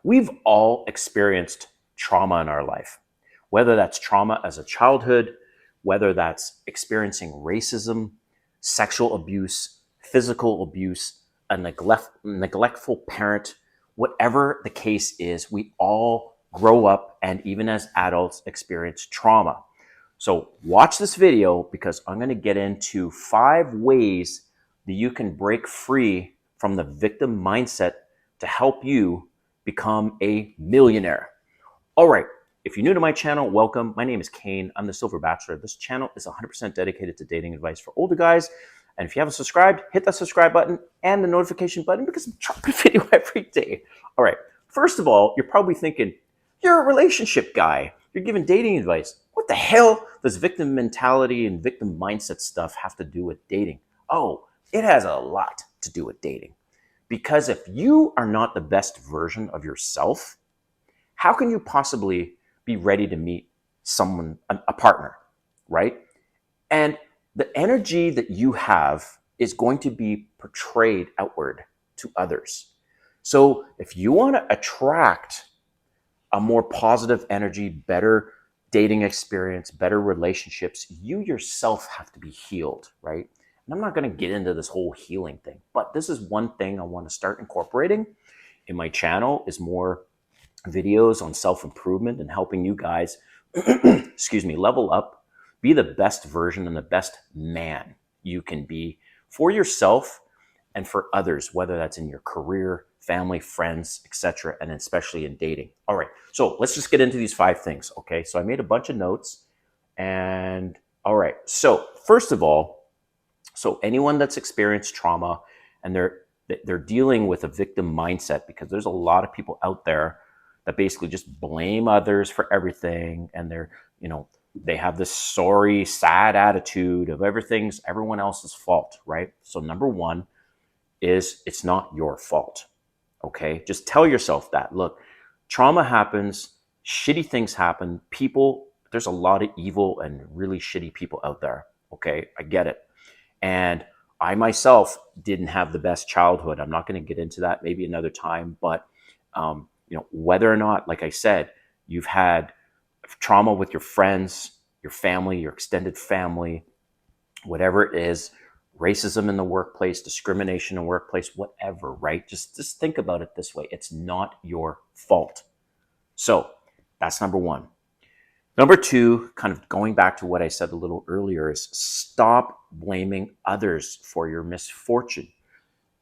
We've all experienced trauma in our life, whether that's trauma as a childhood, whether that's experiencing racism, sexual abuse, physical abuse, a neglectful parent, whatever the case is, we all grow up and even as adults experience trauma. So watch this video because I'm going to get into 5 ways that you can break free from the victim mindset to help you become a millionaire. All right. If you're new to my channel, welcome. My name is Kane. I'm the Silver Bachelor. This channel is 100% dedicated to dating advice for older guys. And if you haven't subscribed, hit that subscribe button and the notification button because I'm dropping a video every day. All right. First of all, you're probably thinking, you're a relationship guy. You're giving dating advice. What the hell does victim mentality and victim mindset stuff have to do with dating? Oh, it has a lot to do with dating. Because if you are not the best version of yourself, how can you possibly be ready to meet someone, a partner, right? And the energy that you have is going to be portrayed outward to others. So if you want to attract a more positive energy, better dating experience, better relationships, you yourself have to be healed, right? And I'm not going to get into this whole healing thing, but this is one thing I want to start incorporating in my channel is more videos on self-improvement and helping you guys, excuse me, level up, be the best version and the best man you can be for yourself and for others, whether that's in your career, family, friends, etc., and especially in dating. All right, so let's just get into these 5 things, okay? So I made a bunch of notes, and all right. So first of all, so anyone that's experienced trauma and they're dealing with a victim mindset, because there's a lot of people out there that basically just blame others for everything, and they have this sorry, sad attitude of everything's everyone else's fault, right? So number 1 is it's not your fault. Okay, just tell yourself that. Look, trauma happens, shitty things happen. There's a lot of evil and really shitty people out there. Okay, I get it. And I myself didn't have the best childhood. I'm not going to get into that maybe another time, but whether or not, like I said, you've had trauma with your friends, your family, your extended family, whatever it is, racism in the workplace, discrimination in the workplace, whatever, right? Just think about it this way. It's not your fault. So that's number 1. Number 2, kind of going back to what I said a little earlier, is stop blaming others for your misfortune.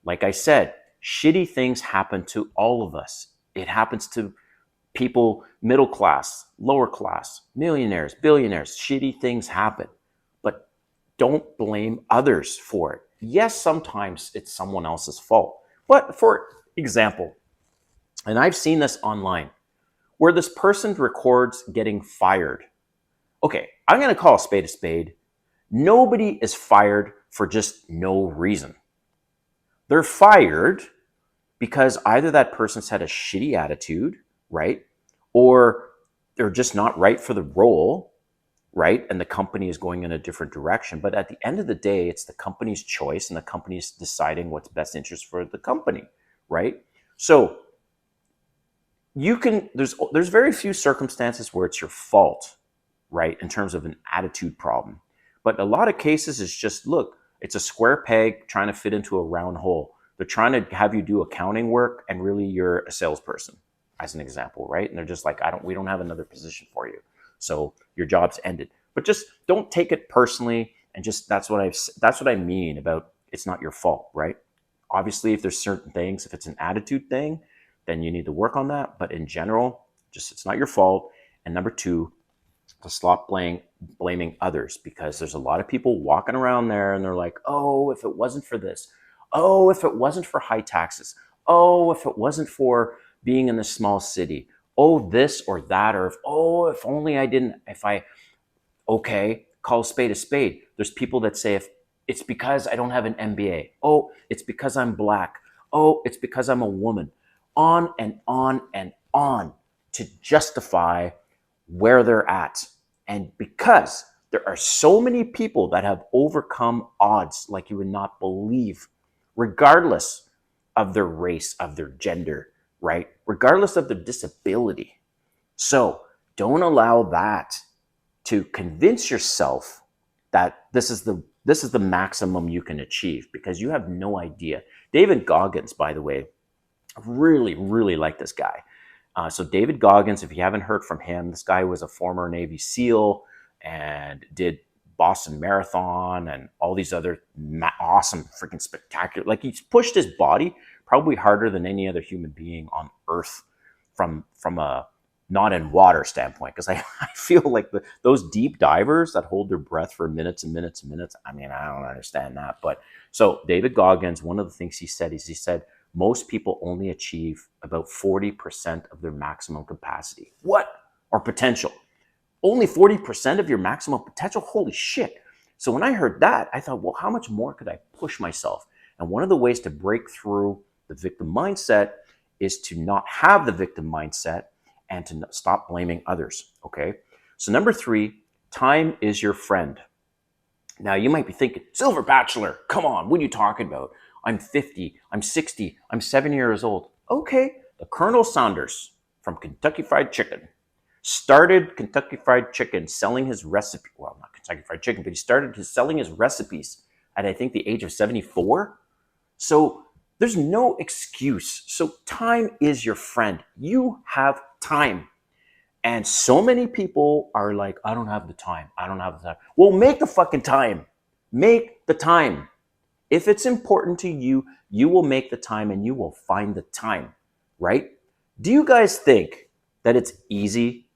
Like I said, shitty things happen to all of us. It happens to people, middle class, lower class, millionaires, billionaires. Shitty things happen. But don't blame others for it. Yes, sometimes it's someone else's fault. But for example, and I've seen this online, where this person records getting fired. Okay, I'm going to call a spade a spade. Nobody is fired for just no reason. They're fired because either that person's had a shitty attitude, right? Or they're just not right for the role, right? And the company is going in a different direction. But at the end of the day, it's the company's choice and the company's deciding what's best interest for the company, right? So there's very few circumstances where it's your fault, right? In terms of an attitude problem. But a lot of cases it's just, look, it's a square peg trying to fit into a round hole. They're trying to have you do accounting work and really you're a salesperson, as an example, right? And they're just like, we don't have another position for you. So your job's ended. But just don't take it personally, and just that's what I mean about it's not your fault, right? Obviously, if there's certain things, if it's an attitude thing, then you need to work on that. But in general, just it's not your fault. And number 2, to stop blaming others, because there's a lot of people walking around there and they're like, oh, if it wasn't for this, oh, if it wasn't for high taxes, oh, if it wasn't for being in this small city, oh, this or that, or if only okay, call a spade a spade. There's people that say, if it's because I don't have an MBA, oh, it's because I'm black, oh, it's because I'm a woman, on and on and on to justify where they're at. And because there are so many people that have overcome odds like you would not believe, regardless of their race, of their gender, right? Regardless of their disability. So don't allow that to convince yourself that this is the maximum you can achieve, because you have no idea. David Goggins, by the way, really, really like this guy. So David Goggins, if you haven't heard from him, this guy was a former Navy SEAL and did Boston Marathon and all these other awesome, freaking spectacular. Like, he's pushed his body probably harder than any other human being on Earth from a not in water standpoint. Because I feel like those deep divers that hold their breath for minutes and minutes and minutes. I mean, I don't understand that. But so David Goggins, one of the things he said is, he said, most people only achieve about 40% of their maximum capacity. What? Or potential. Only 40% of your maximum potential? Holy shit. So when I heard that, I thought, well, how much more could I push myself? And one of the ways to break through the victim mindset is to not have the victim mindset and to stop blaming others. Okay. So number 3, time is your friend. Now you might be thinking, Silver Bachelor, come on, what are you talking about? I'm 50, I'm 60, I'm 7 years old. Okay, the Colonel Sanders from Kentucky Fried Chicken started Kentucky Fried Chicken selling his recipe. Well, not Kentucky Fried Chicken, but he started selling his recipes at, I think, the age of 74. So there's no excuse. So time is your friend. You have time. And so many people are like, I don't have the time. I don't have the time. Well, make the fucking time. Make the time. If it's important to you, you will make the time and you will find the time, right? Do you guys think that it's easy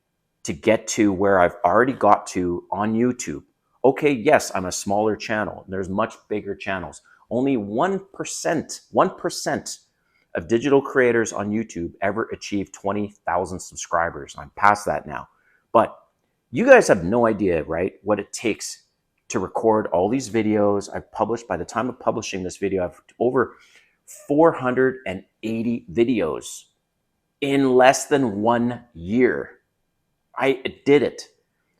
to get to where I've already got to on YouTube? Okay, yes, I'm a smaller channel. There's much bigger channels. Only 1% of digital creators on YouTube ever achieved 20,000 subscribers. I'm past that now. But you guys have no idea, right, what it takes to record all these videos. I've published, by the time of publishing this video, I've over 480 videos in less than 1 year. I did it,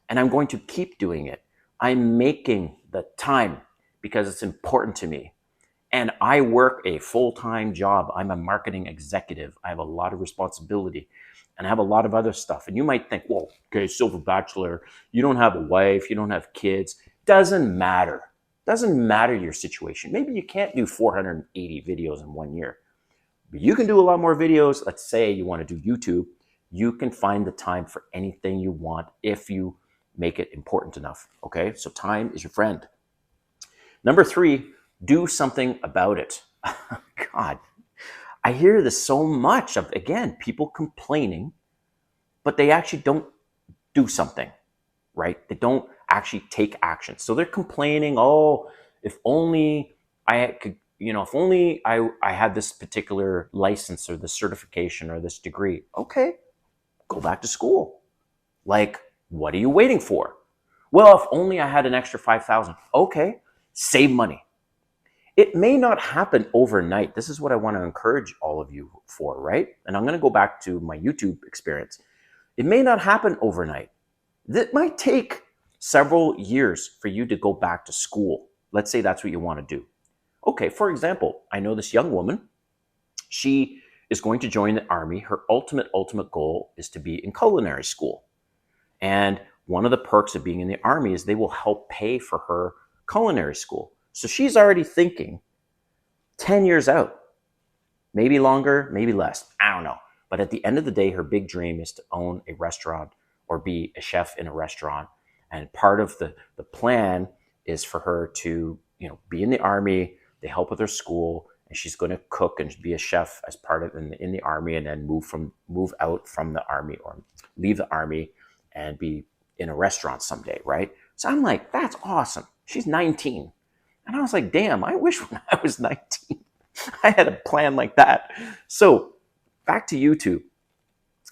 and I'm going to keep doing it. I'm making the time because it's important to me. And I work a full-time job. I'm a marketing executive. I have a lot of responsibility, and I have a lot of other stuff. And you might think, well, okay, Silver Bachelor, you don't have a wife, you don't have kids. Doesn't matter. Doesn't matter your situation. Maybe you can't do 480 videos in 1 year, but you can do a lot more videos. Let's say you want to do YouTube. You can find the time for anything you want if you make it important enough. Okay, so time is your friend. Number 3, do something about it. God, I hear this so much of, again, people complaining, but they actually don't do something, right? They don't actually take action. So they're complaining, oh, if only I could, if only I had this particular license or this certification or this degree. Okay, go back to school. Like, what are you waiting for? Well, if only I had an extra 5,000. Okay, save money. It may not happen overnight. This is what I want to encourage all of you for, right? And I'm going to go back to my YouTube experience. It may not happen overnight. It might take several years for you to go back to school. Let's say that's what you want to do. Okay, for example, I know this young woman. She is going to join the Army. Her ultimate goal is to be in culinary school. And one of the perks of being in the Army is they will help pay for her culinary school. So she's already thinking 10 years out, maybe longer, maybe less. I don't know. But at the end of the day, her big dream is to own a restaurant or be a chef in a restaurant. And part of the plan is for her to, be in the Army. They help with her school, and she's going to cook and be a chef as part of in the Army, and then move out from the Army or leave the Army and be in a restaurant someday, right? So I'm like, that's awesome. She's 19. And I was like, damn, I wish when I was 19, I had a plan like that. So back to YouTube,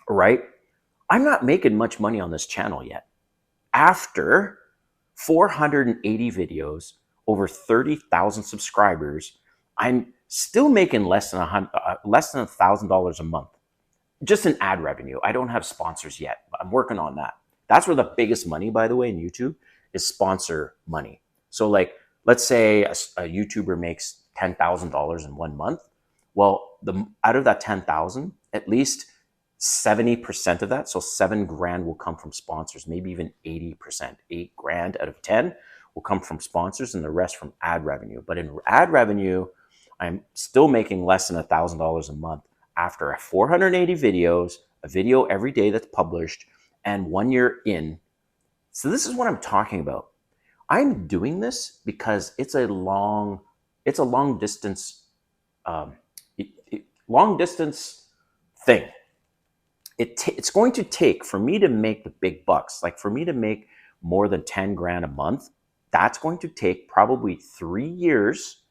right? I'm not making much money on this channel yet. After 480 videos, over 30,000 subscribers, I'm still making less than $1,000 a month, just in ad revenue. I don't have sponsors yet, but I'm working on that. That's where the biggest money, by the way, in YouTube is sponsor money. So like, let's say a YouTuber makes $10,000 in 1 month. Well, out of that 10,000, at least 70% of that, so 7 grand will come from sponsors, maybe even 80%. 8 grand out of 10 will come from sponsors and the rest from ad revenue. But in ad revenue, I'm still making less than $1,000 a month after 480 videos, a video every day that's published, and 1 year in. So this is what I'm talking about. I'm doing this because it's a long distance, long distance thing. It's going to take, for me to make the big bucks, like for me to make more than 10 grand a month, that's going to take probably 3 years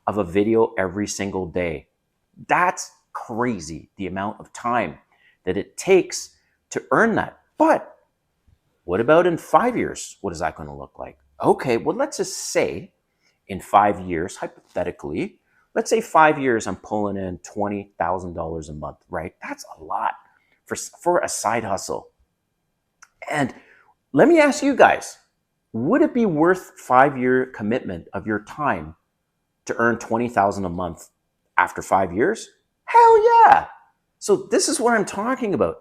of a video every single day. That's crazy, the amount of time that it takes to earn that. But what about in 5 years? What is that going to look like? Okay, well, let's just say in 5 years, hypothetically, let's say 5 years, I'm pulling in $20,000 a month, right? That's a lot for a side hustle. And let me ask you guys, would it be worth 5-year commitment of your time to earn $20,000 a month after 5 years? Hell yeah. So this is what I'm talking about.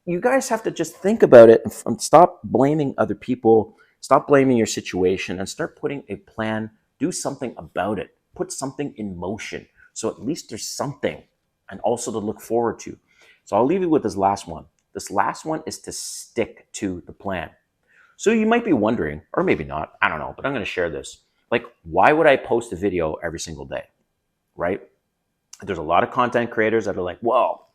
You guys have to just think about it and stop blaming other people, stop blaming your situation, and start putting a plan, do something about it, put something in motion. So at least there's something and also to look forward to. So I'll leave you with this last one. This last one is to stick to the plan. So you might be wondering, or maybe not, I don't know, but I'm going to share this. Like, why would I post a video every single day, right? There's a lot of content creators that are like, well,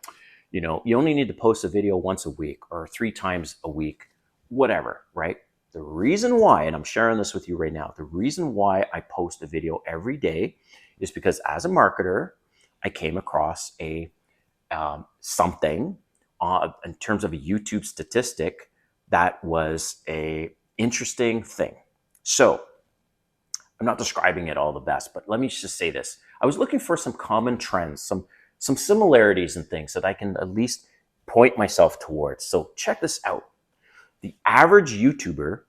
you know, you only need to post a video once a week or 3 times a week, whatever, right? The reason why, and I'm sharing this with you right now, the reason why I post a video every day is because as a marketer, I came across a something in terms of a YouTube statistic that was a interesting thing. So I'm not describing it all the best, but let me just say this. I was looking for some common trends, some similarities and things that I can at least point myself towards. So check this out. The average YouTuber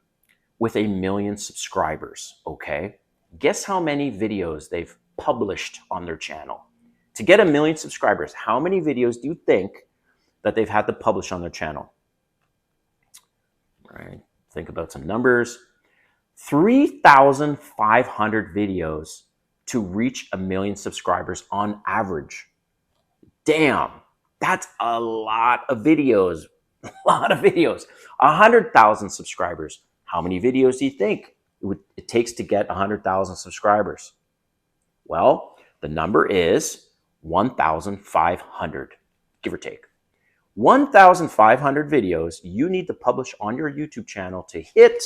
with 1 million subscribers, okay? Guess how many videos they've published on their channel? To get 1 million subscribers, how many videos do you think that they've had to publish on their channel? All right, think about some numbers. 3,500 videos to reach 1 million subscribers on average. Damn, that's a lot of videos. A lot of videos. 100,000 subscribers. How many videos do you think it takes to get 100,000 subscribers? Well, the number is 1,500, give or take. 1,500 videos you need to publish on your YouTube channel to hit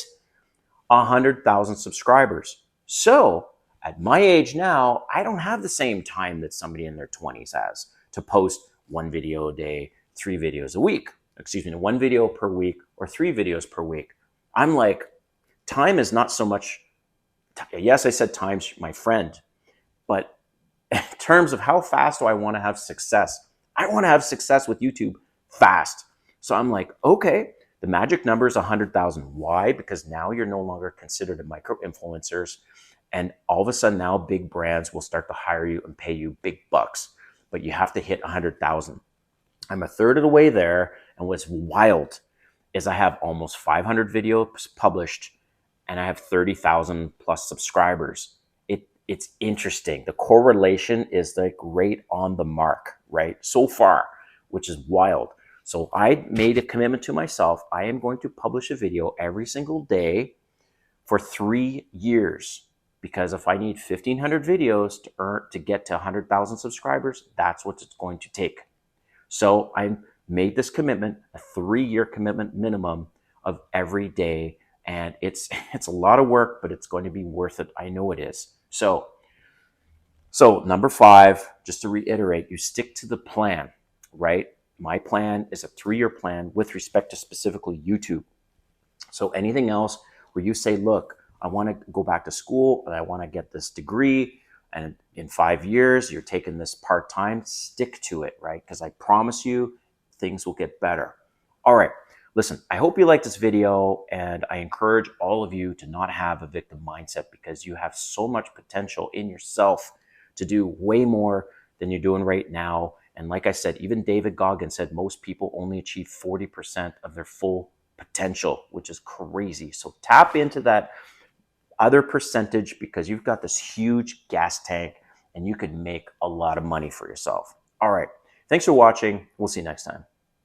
100,000 subscribers. So at my age now, I don't have the same time that somebody in their 20s has to post 1 video a day, 3 videos a week. 1 video per week or 3 videos per week. I'm like, time is not so much, yes, I said time's my friend, but in terms of how fast do I want to have success? I want to have success with YouTube fast. So I'm like, okay, the magic number is 100,000. Why? Because now you're no longer considered a micro influencers. And all of a sudden now big brands will start to hire you and pay you big bucks, but you have to hit 100,000. I'm a third of the way there. And what's wild is I have almost 500 videos published and I have 30,000 plus subscribers. It's interesting. The correlation is like right on the mark, right? So far, which is wild. So I made a commitment to myself. I am going to publish a video every single day for 3 years. Because if I need 1,500 videos to get to 100,000 subscribers, that's what it's going to take. So I made this commitment, a 3-year commitment minimum of every day. And it's a lot of work, but it's going to be worth it. I know it is. So number 5, just to reiterate, you stick to the plan, right? My plan is a 3-year plan with respect to specifically YouTube. So anything else where you say, look, I want to go back to school and I want to get this degree, and in 5 years, you're taking this part-time, stick to it, right? Because I promise you, things will get better. All right, listen, I hope you like this video, and I encourage all of you to not have a victim mindset, because you have so much potential in yourself to do way more than you're doing right now. And like I said, even David Goggins said most people only achieve 40% of their full potential, which is crazy. So tap into that other percentage because you've got this huge gas tank and you could make a lot of money for yourself. All right. Thanks for watching. We'll see you next time.